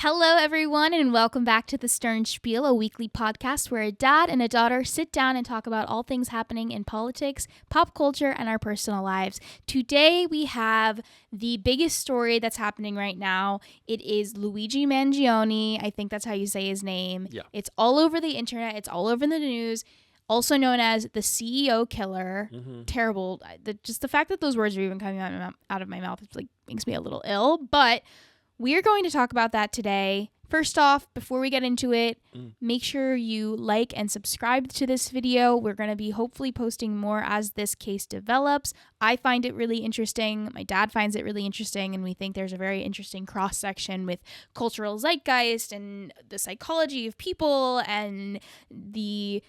Hello, everyone, and welcome back to the Stern Spiel, a weekly podcast where a dad and a daughter sit down and talk about all things happening in politics, pop culture, and our personal lives. Today, we have the biggest story that's happening right now. It is Luigi Mangione. I think that's how you say his name. Yeah. It's all over the internet. It's all over the news. Also known as the CEO killer. Mm-hmm. Terrible. Just the fact that those words are even coming out of my mouth makes me a little ill, but we're going to talk about that today. First off, before we get into it, make sure you like and subscribe to this video. We're going to be hopefully posting more as this case develops. I find it really interesting. My dad finds it really interesting, and we think there's a very interesting cross-section with cultural zeitgeist and the psychology of people and the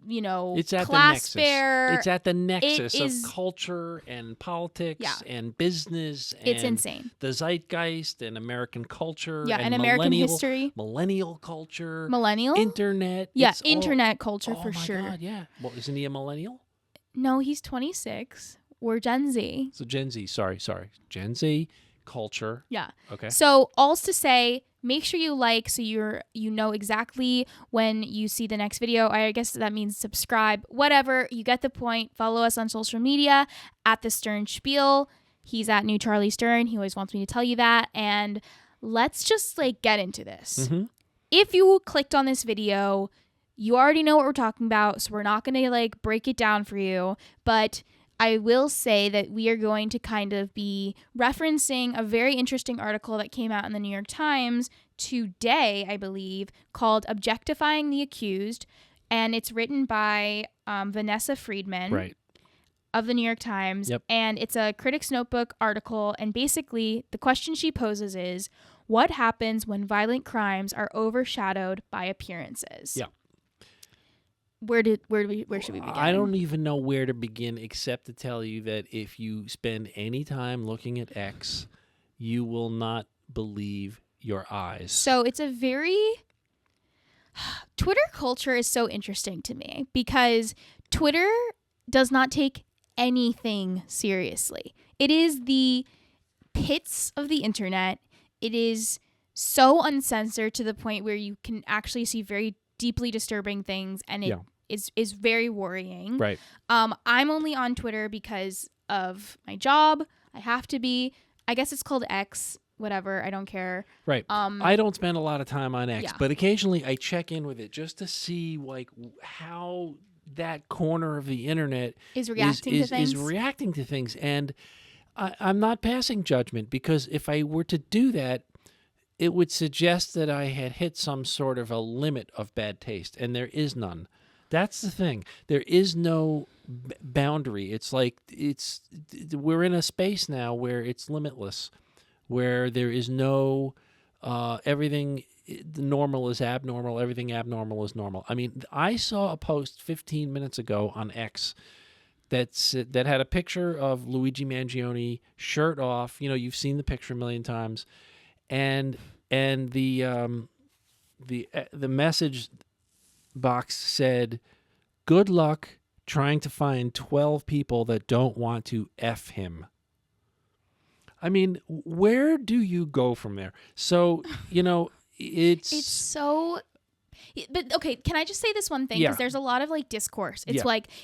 it's at class the nexus. fair. It's at the nexus of culture and politics and business. And it's insane. The zeitgeist and American culture. Yeah, and American history. Millennial culture. Millennial? Internet. Yeah, internet culture for sure. Oh my God, yeah. Well, isn't he a millennial? No, he's 26. We're Gen Z. So Gen Z, sorry. Gen Z culture. Yeah. Okay. So all's to say, make sure you like so you know exactly when you see the next video. I guess that means subscribe, whatever. You get the point. Follow us on social media at the Stern Spiel. He's at New Charlie Stern. He always wants me to tell you that. And let's just get into this. Mm-hmm. If you clicked on this video, you already know what we're talking about. So we're not going to break it down for you. But I will say that we are going to kind of be referencing a very interesting article that came out in the New York Times today, I believe, called Objectifying the Accused. And it's written by Vanessa Friedman of the New York Times. Yep. And it's a Critic's Notebook article. And basically, the question she poses is, what happens when violent crimes are overshadowed by appearances? Yeah. Where should we begin? I don't even know where to begin except to tell you that if you spend any time looking at X, you will not believe your eyes. So it's a very... Twitter culture is so interesting to me because Twitter does not take anything seriously. It is the pits of the internet. It is so uncensored to the point where you can actually see very deeply disturbing things, and it is very worrying. Right. I'm only on Twitter because of my job. I have to be. I guess it's called X. Whatever. I don't care. Right. I don't spend a lot of time on X, Yeah. but occasionally I check in with it just to see how that corner of the internet is reacting to things. And I'm not passing judgment because if I were to do that, it would suggest that I had hit some sort of a limit of bad taste, and there is none. That's the thing. There is no boundary. It's we're in a space now where it's limitless, where there is no everything normal is abnormal, everything abnormal is normal. I mean, I saw a post 15 minutes ago on X that had a picture of Luigi Mangione, shirt off. You know, you've seen the picture a million times. And the message box said, "Good luck trying to find 12 people that don't want to F him." I mean, where do you go from there? So, it's so... But okay, can I just say this one thing? Yeah. Because there's a lot of discourse. It's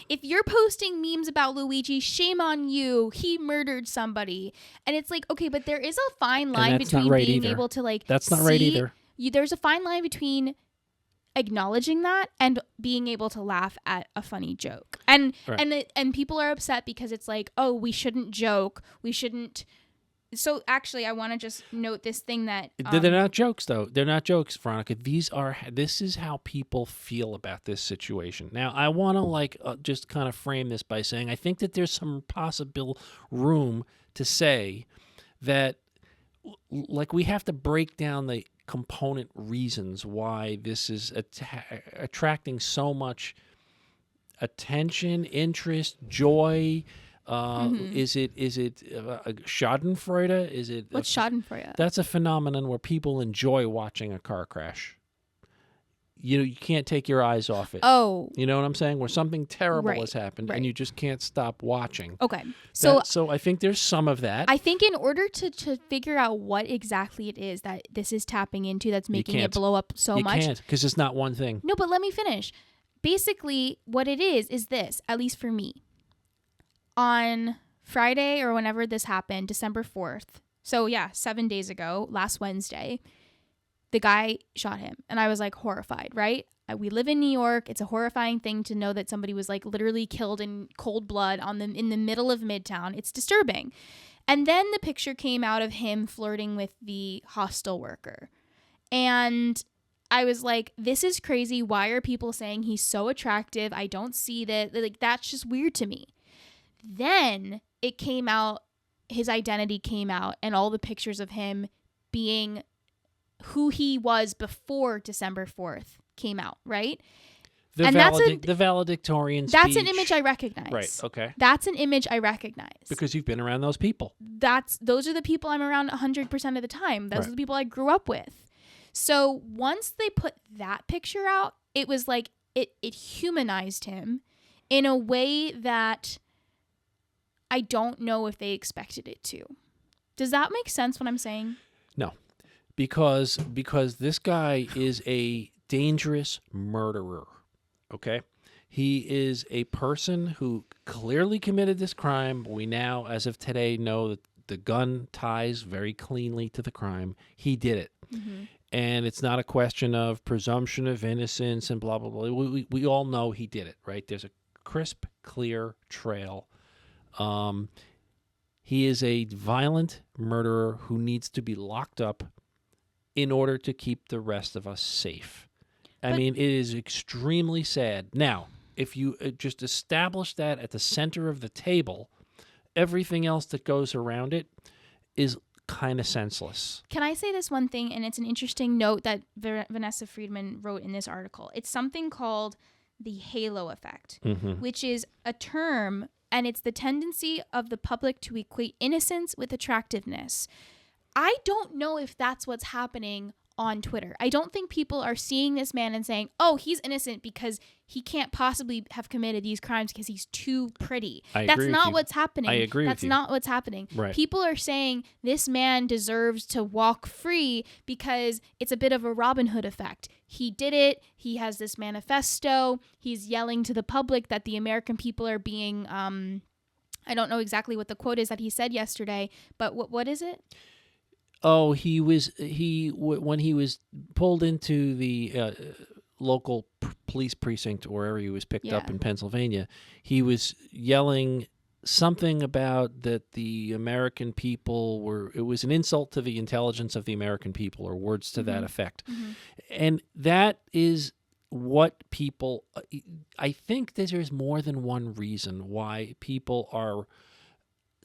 if you're posting memes about Luigi, shame on you. He murdered somebody. And it's okay, but there is a fine line between being able to That's not right either. There's a fine line between acknowledging that and being able to laugh at a funny joke. And people are upset because it's oh, we shouldn't joke. We shouldn't. So actually, I want to just note this thing that they're not jokes, though. They're not jokes, Veronica. This is how people feel about this situation. Now, I want to just kind of frame this by saying I think that there's some possible room to say that we have to break down the component reasons why this is attracting so much attention, interest, joy. Is it Schadenfreude? Is it what's Schadenfreude? That's a phenomenon where people enjoy watching a car crash. you can't take your eyes off it. Oh. You know what I'm saying? Where something terrible Right, has happened right. and you just can't stop watching. Okay. So So I think there's some of that. I think in order to figure out what exactly it is that this is tapping into that's making it can't. blow up so You much. can't, because it's not one thing. No, but let me finish. Basically, what it is this, at least for me. On Friday or whenever this happened, December 4th. So yeah, 7 days ago, last Wednesday, the guy shot him. And I was like horrified, right? We live in New York. It's a horrifying thing to know that somebody was like literally killed in cold blood in the middle of Midtown. It's disturbing. And then the picture came out of him flirting with the hostel worker. And I was like, this is crazy. Why are people saying he's so attractive? I don't see that. Like, that's just weird to me. Then it came out, his identity came out, and all the pictures of him being who he was before December 4th came out, right? The valedictorian speech. That's an image I recognize. Right, okay. That's an image I recognize. Because you've been around those people. Those are the people I'm around 100% of the time. Those Right. are the people I grew up with. So once they put that picture out, it was like it humanized him in a way that I don't know if they expected it to. Does that make sense what I'm saying? No. Because this guy is a dangerous murderer. Okay? He is a person who clearly committed this crime. We now, as of today, know that the gun ties very cleanly to the crime. He did it. Mm-hmm. And it's not a question of presumption of innocence and blah, blah, blah. We all know he did it, right? There's a crisp, clear trail. He is a violent murderer who needs to be locked up in order to keep the rest of us safe. I mean, it is extremely sad. Now, if you just establish that at the center of the table, everything else that goes around it is kind of senseless. Can I say this one thing? And it's an interesting note that Vanessa Friedman wrote in this article. It's something called the halo effect, which is a term, and it's the tendency of the public to equate innocence with attractiveness. I don't know if that's what's happening on Twitter. I don't think people are seeing this man and saying, oh, he's innocent because he can't possibly have committed these crimes because he's too pretty. That's not what's happening. I agree with you. That's not what's happening. Right. People are saying this man deserves to walk free because it's a bit of a Robin Hood effect. He did it. He has this manifesto. He's yelling to the public that the American people are being, I don't know exactly what the quote is that he said yesterday, but what is it? Oh, when he was pulled into the local police precinct, wherever he was picked up in Pennsylvania, he was yelling something about that the American people it was an insult to the intelligence of the American people, or words to that effect. And that is what people, I think that there's more than one reason why people are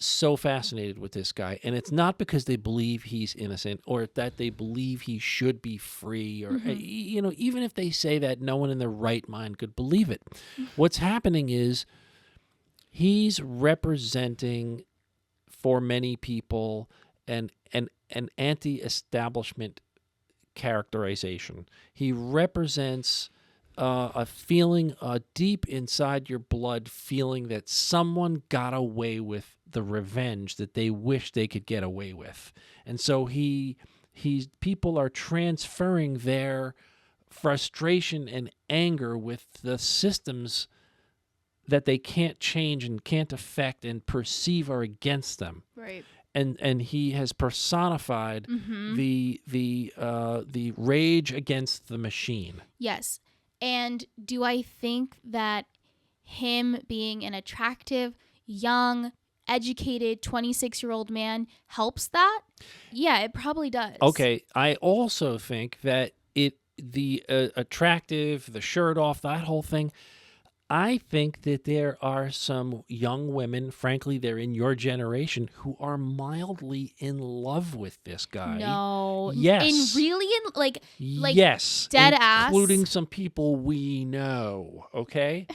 so fascinated with this guy, and it's not because they believe he's innocent or that they believe he should be free, or even if they say that, no one in their right mind could believe it. What's happening is he's representing, for many people, an anti-establishment characterization. He represents a feeling, deep inside your blood feeling that someone got away with the revenge that they wish they could get away with. And so people are transferring their frustration and anger with the systems that they can't change and can't affect and perceive are against them. Right. And he has personified the rage against the machine. Yes. And do I think that him being an attractive, young, educated 26-year-old man helps that? Yeah, it probably does. Okay, I also think that the attractive, the shirt off, that whole thing, I think that there are some young women, frankly, they're in your generation, who are mildly in love with this guy. No. Yes. Like yes. Dead ass. Including some people we know, okay?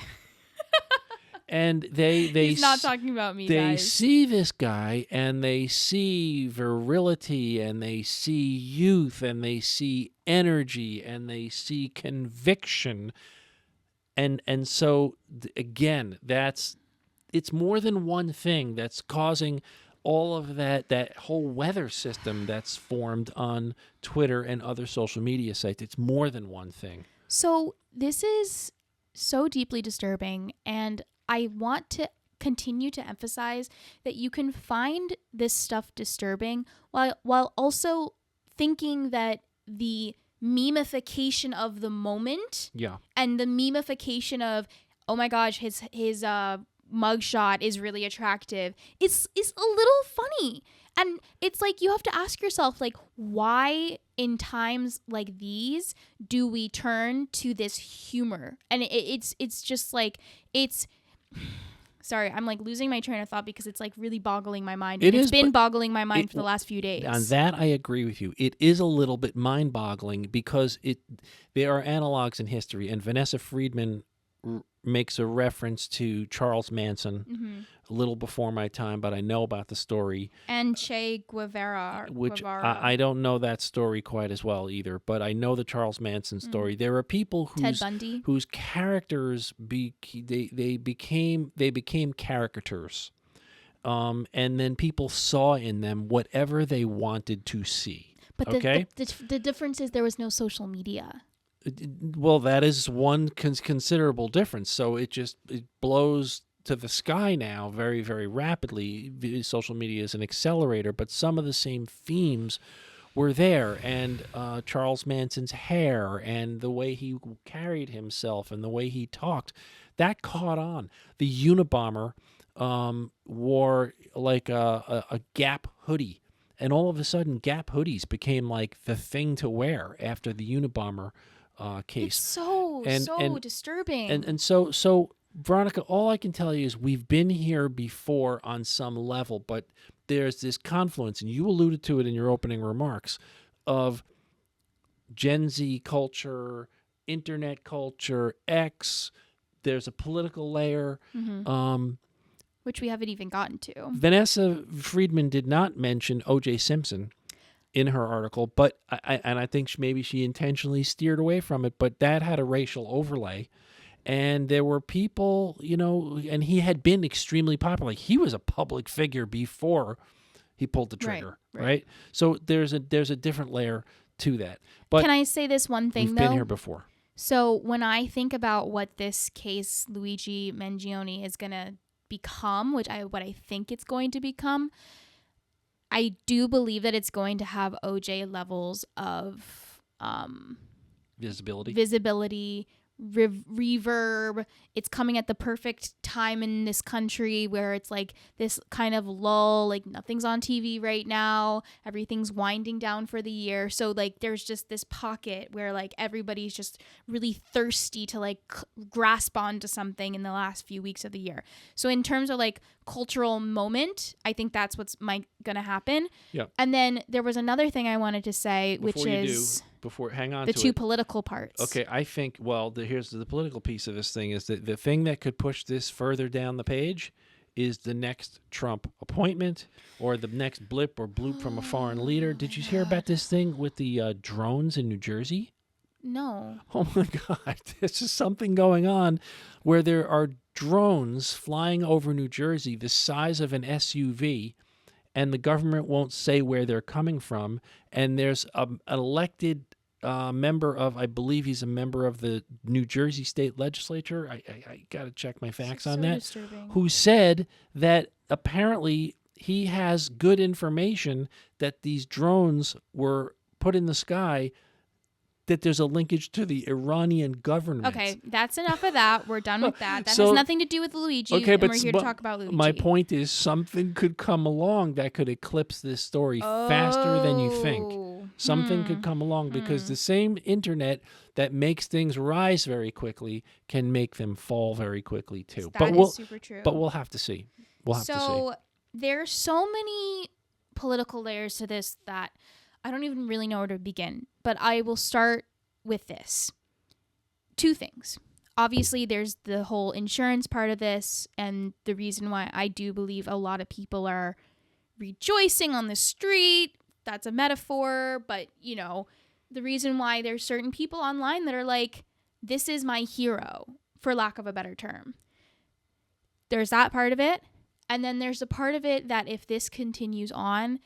And they He's not talking about me, they guys. see this guy and they see virility and they see youth and they see energy and they see conviction. And so again, it's more than one thing that's causing all of that whole weather system that's formed on Twitter and other social media sites. It's more than one thing. So this is so deeply disturbing, and I want to continue to emphasize that you can find this stuff disturbing while also thinking that the memification of the moment and the memification of, oh my gosh, his mugshot is really attractive is a little funny. And it's like you have to ask yourself, like, why in times like these do we turn to this humor? And it's just like, it's sorry, I'm like losing my train of thought because it's like really boggling my mind. It's been boggling my mind for the last few days. On that, I agree with you. It is a little bit mind-boggling because there are analogs in history, and Vanessa Friedman makes a reference to Charles Manson a little before my time, but I know about the story. And Che Guevara. Which I don't know that story quite as well either, but I know the Charles Manson story. There are people Ted Bundy, whose characters they became caricatures, and then people saw in them whatever they wanted to see. But the difference is there was no social media. Well, that is one considerable difference. So it blows to the sky now very, very rapidly. Social media is an accelerator, but some of the same themes were there. And Charles Manson's hair and the way he carried himself and the way he talked, that caught on. The Unabomber wore like a Gap hoodie. And all of a sudden, Gap hoodies became like the thing to wear after the Unabomber case. It's so disturbing. And so Veronica, all I can tell you is we've been here before on some level, but there's this confluence, and you alluded to it in your opening remarks, of Gen Z culture, internet culture, X. There's a political layer. Which we haven't even gotten to. Vanessa Friedman did not mention O.J. Simpson in her article, but I think maybe she intentionally steered away from it, but that had a racial overlay. And there were people, and he had been extremely popular. He was a public figure before he pulled the trigger, right? So there's a different layer to that. But can I say this one thing, we've though? been here before. So when I think about what this case, Luigi Mangione, is going to become, what I think it's going to become, I do believe that it's going to have OJ levels of visibility, reverb. It's coming at the perfect time in this country where it's like this kind of lull, like nothing's on TV right now, everything's winding down for the year. So like there's just this pocket where like everybody's just really thirsty to like grasp onto something in the last few weeks of the year. So in terms of like cultural moment, I think that's what's gonna happen. Yeah. And then there was another thing I wanted to say, hang on the to two it. Political parts. Okay, I think, here's the political piece of this thing, is that the thing that could push this further down the page is the next Trump appointment or the next blip or bloop from a foreign leader. Did you hear about this thing with the drones in New Jersey? No. Oh my God, there's just something going on where there are drones flying over New Jersey the size of an SUV, and the government won't say where they're coming from. And there's an elected member of, I believe he's a member of the New Jersey State Legislature. I got to check my facts on that. Disturbing. Who said that apparently he has good information that these drones were put in the sky, that there's a linkage to the Iranian government. Okay, that's enough of that. We're done with that. That has nothing to do with Luigi, and we're here to talk about Luigi. My point is something could come along that could eclipse this story faster than you think. Something could come along because the same internet that makes things rise very quickly can make them fall very quickly too. That is super true. But we'll have to see. So there's so many political layers to this that I don't even really know where to begin, but I will start with this. Two things. obviously there's the whole insurance part of this, and the reason why I do believe a lot of people are rejoicing on the street. That's a metaphor, but you know, the reason why there's certain people online that are like, this is my hero, for lack of a better term. There's that part of it. And then there's a part of it that if this continues on,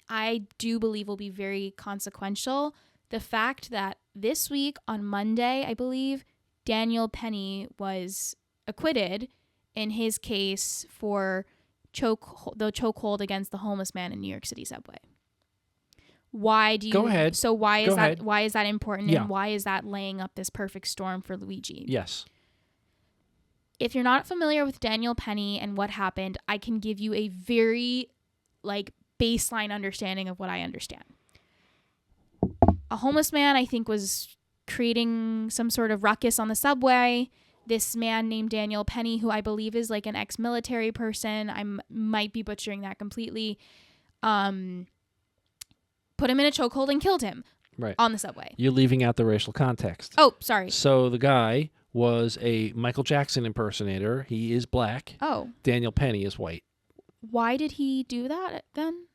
I do believe will be very consequential. The fact that this week on Monday, I believe, Daniel Penny was acquitted in his case for the chokehold against the homeless man in New York City subway. Why do you Go ahead. So why is Go that ahead. why is that important, Yeah. and why is that laying up this perfect storm for Luigi? Yes. If you're not familiar with Daniel Penny and what happened, I can give you a very baseline understanding of what I understand. A homeless man, I think, was creating some sort of ruckus on the subway. This man named Daniel Penny, who I believe is like an ex-military person, I might be butchering that completely, put him in a chokehold and killed him on the subway. You're leaving out the racial context. Oh, sorry. So the guy was a Michael Jackson impersonator. He is black. Oh. Daniel Penny is white. Why did he do that then?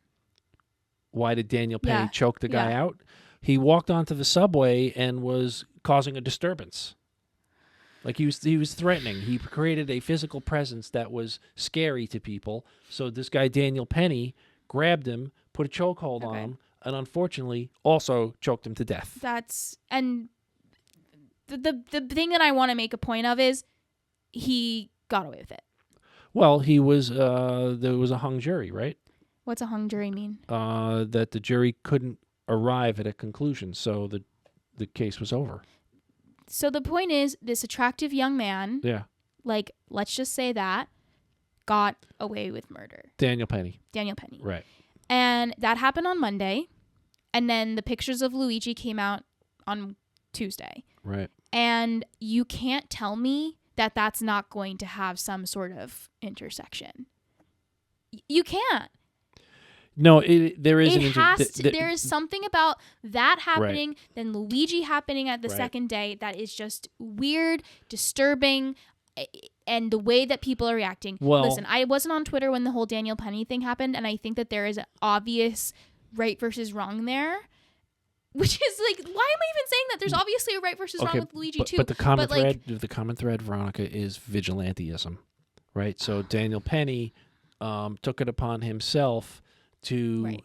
Why did Daniel Penny Yeah. choke the guy out? He walked onto the subway and was causing a disturbance. Like he was threatening. He created a physical presence that was scary to people. So this guy Daniel Penny grabbed him, put a chokehold on him, and unfortunately also choked him to death. And the thing that I want to make a point of is he got away with it. Well, there was a hung jury, right? What's a hung jury mean? That the jury couldn't arrive at a conclusion, so the case was over. So the point is, this attractive young man, let's just say that, got away with murder. Daniel Penny. Right. And that happened on Monday, and then the pictures of Luigi came out on Tuesday. Right. And you can't tell me that that's not going to have some sort of intersection. You can't. No, there is. There is something about that happening, then Luigi happening at the second day, that is just weird, disturbing, and the way that people are reacting. Well, listen, I wasn't on Twitter when the whole Daniel Penny thing happened, and I think that there is an obvious right versus wrong there. Which is why am I even saying that? There's obviously a right versus wrong with Luigi too. But the common thread, Veronica, is vigilantism, right? So Daniel Penny took it upon himself to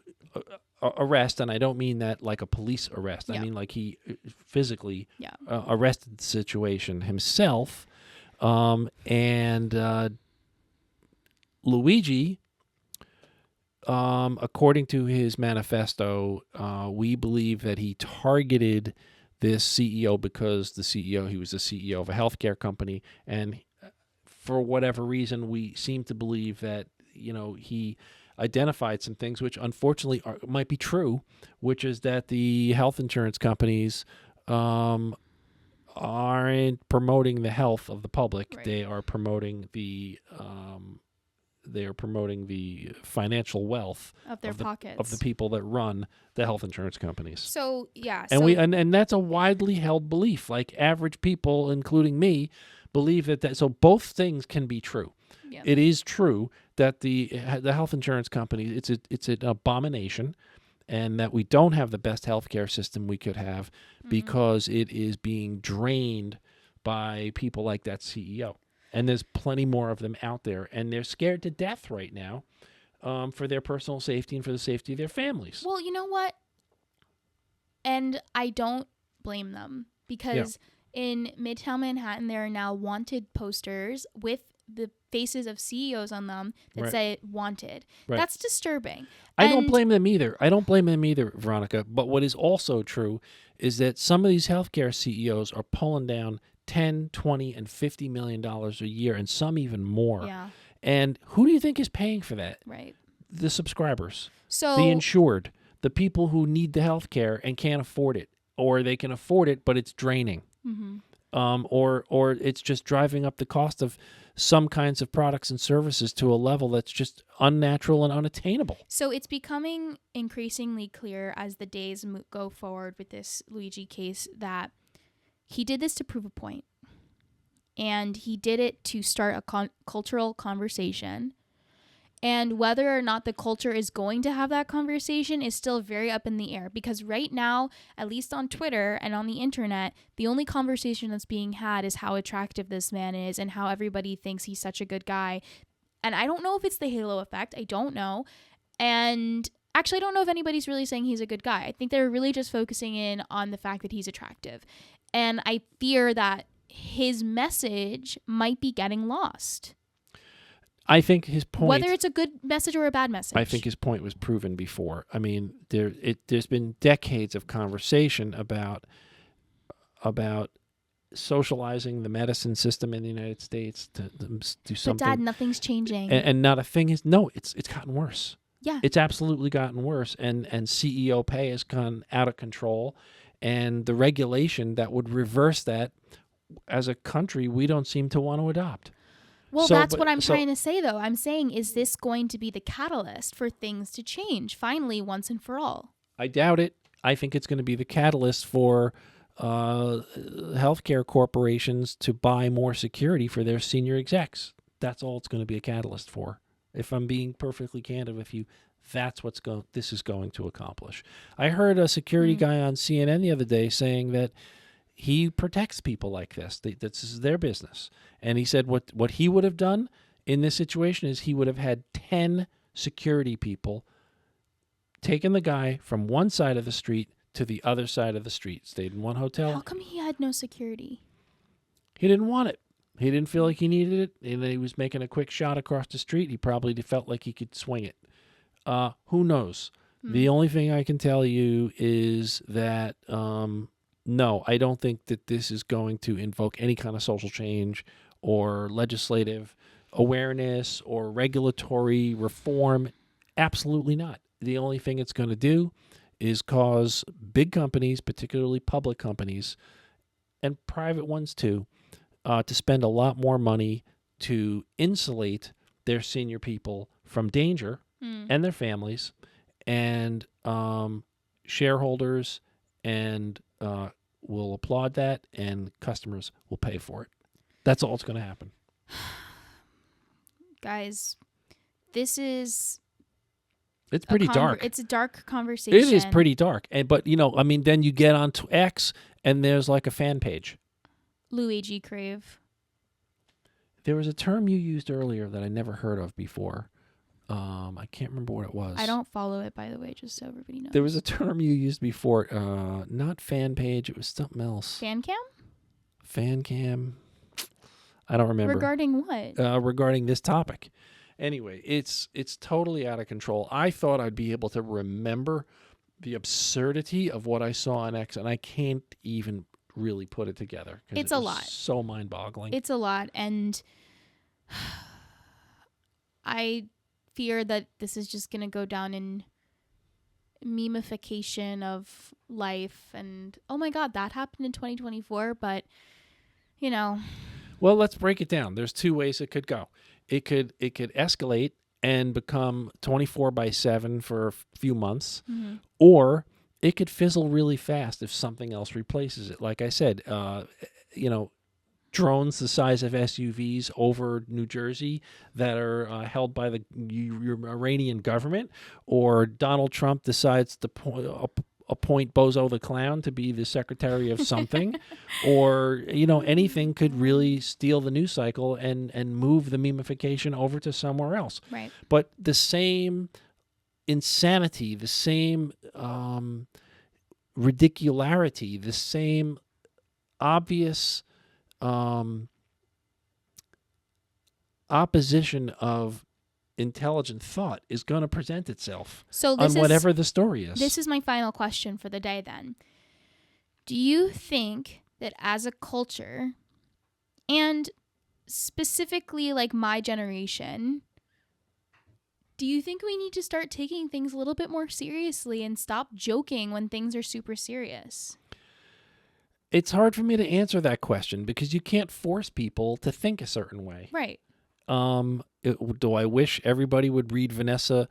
arrest, and I don't mean that like a police arrest. I mean like he physically arrested the situation himself. And Luigi, according to his manifesto, we believe that he targeted this CEO because he was the CEO of a healthcare company, and for whatever reason, we seem to believe that he identified some things which unfortunately might be true, which is that the health insurance companies aren't promoting the health of the public. Right. They are promoting the financial wealth of their pockets of the people that run the health insurance companies. So and that's a widely held belief. Like average people, including me, believe that. So both things can be true. Yeah. It is true that the health insurance company it's an abomination, and that we don't have the best healthcare system we could have because it is being drained by people like that CEO. And there's plenty more of them out there, and they're scared to death right now for their personal safety and for the safety of their families. Well, you know what? And I don't blame them, because in Midtown Manhattan, there are now wanted posters with the faces of CEOs on them that say wanted. Right. That's disturbing. I don't blame them either. Veronica. But what is also true is that some of these healthcare CEOs are pulling down $10, $20, and $50 million a year, and some even more. Yeah. And who do you think is paying for that? Right. The subscribers. So the insured. The people who need the healthcare and can't afford it. Or they can afford it, but it's draining. Mm-hmm. Or it's just driving up the cost of some kinds of products and services to a level that's just unnatural and unattainable. So it's becoming increasingly clear as the days go forward with this Luigi case that he did this to prove a point. and he did it to start a cultural conversation. And whether or not the culture is going to have that conversation is still very up in the air, because right now, at least on Twitter and on the internet, the only conversation that's being had is how attractive this man is and how everybody thinks he's such a good guy. And I don't know if it's the halo effect. I don't know. And actually, I don't know if anybody's really saying he's a good guy. I think they're really just focusing in on the fact that he's attractive. And I fear that his message might be getting lost. I think his point, whether it's a good message or a bad message, I think his point was proven before. I mean, there's been decades of conversation about socializing the medicine system in the United States to do something. But Dad, nothing's changing. And not a thing is, no, it's gotten worse. Yeah. It's absolutely gotten worse. And CEO pay has gone out of control. And the regulation that would reverse that, as a country, we don't seem to want to adopt. Well, that's what I'm trying to say, though. I'm saying, is this going to be the catalyst for things to change finally once and for all? I doubt it. I think it's going to be the catalyst for healthcare corporations to buy more security for their senior execs. That's all it's going to be a catalyst for. If I'm being perfectly candid with you, that's what this is going to accomplish. I heard a security guy on CNN the other day saying that he protects people like this. This is their business. And he said what he would have done in this situation is he would have had 10 security people taken the guy from one side of the street to the other side of the street, stayed in one hotel. How come he had no security? He didn't want it. He didn't feel like he needed it. And then he was making a quick shot across the street. He probably felt like he could swing it. Who knows? The only thing I can tell you is that no, I don't think that this is going to invoke any kind of social change or legislative awareness or regulatory reform. Absolutely not. The only thing it's going to do is cause big companies, particularly public companies, and private ones too, to spend a lot more money to insulate their senior people from danger and their families, and shareholders and will applaud that, and customers will pay for it. That's all that's going to happen. Guys, this is... It's pretty dark. It's a dark conversation. It is pretty dark. But, then you get on to X, and there's like a fan page. Luigi Crave. There was a term you used earlier that I never heard of before. I can't remember what it was. I don't follow it, by the way, just so everybody knows. There was a term you used before. Not fan page. It was something else. Fan cam? Fan cam. I don't remember. Regarding what? Regarding this topic. Anyway, it's totally out of control. I thought I'd be able to remember the absurdity of what I saw on X, and I can't even really put it together. It's a lot. So mind-boggling. It's a lot, and I fear that this is just going to go down in memification of life, and oh my God, that happened in 2024, but, Well, let's break it down. There's two ways it could go. It could escalate and become 24/7 for a few months, or it could fizzle really fast if something else replaces it. Like I said, drones the size of SUVs over New Jersey that are held by the Iranian government, or Donald Trump decides to appoint Bozo the Clown to be the secretary of something, or, anything could really steal the news cycle and move the memification over to somewhere else. Right. But the same insanity, the same ridicularity, the same obvious opposition of intelligent thought is going to present itself on whatever the story is. This is my final question for the day then. Do you think that as a culture, and specifically like my generation, do you think we need to start taking things a little bit more seriously and stop joking when things are super serious? It's hard for me to answer that question because you can't force people to think a certain way. Right. Do I wish everybody would read Vanessa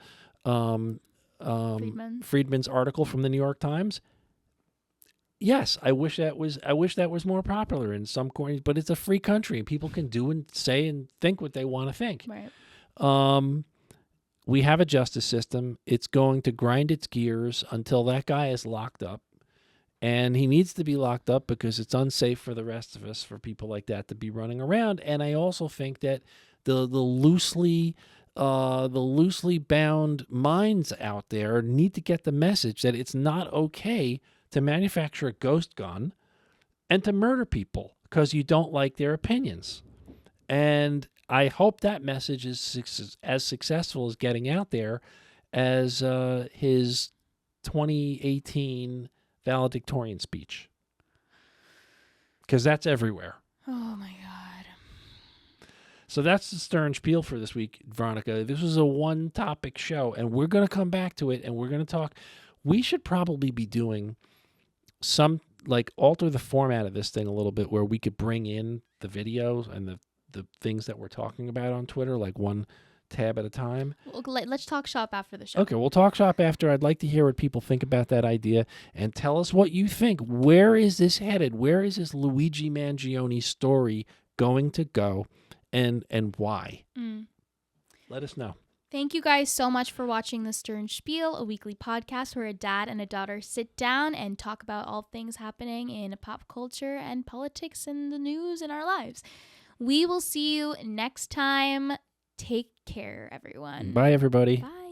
Friedman's article from the New York Times? Yes, I wish that was more popular in some corners, but it's a free country and people can do and say and think what they want to think. Right. We have a justice system. It's going to grind its gears until that guy is locked up. And he needs to be locked up because it's unsafe for the rest of us, for people like that to be running around. And I also think that the loosely bound minds out there need to get the message that it's not okay to manufacture a ghost gun and to murder people because you don't like their opinions. And I hope that message is as successful as getting out there as his 2018 valedictorian speech, because that's everywhere. Oh my God. So that's the Stern Spiel for this week, Veronica. This was a one-topic show, and we're going to come back to it, and we're going to talk. We should probably be doing some, like, alter the format of this thing a little bit where we could bring in the videos and the things that we're talking about on Twitter, like one tab at a time. Well, let's talk shop after the show. Okay, we'll talk shop after. I'd like to hear what people think about that idea and tell us what you think. Where is this headed? Where is this Luigi Mangione story going to go, and why? Let us know. Thank you guys so much for watching the Stern Spiel, a weekly podcast where a dad and a daughter sit down and talk about all things happening in pop culture and politics and the news in our lives. We will see you next time. Take care, everyone. Bye, everybody. Bye.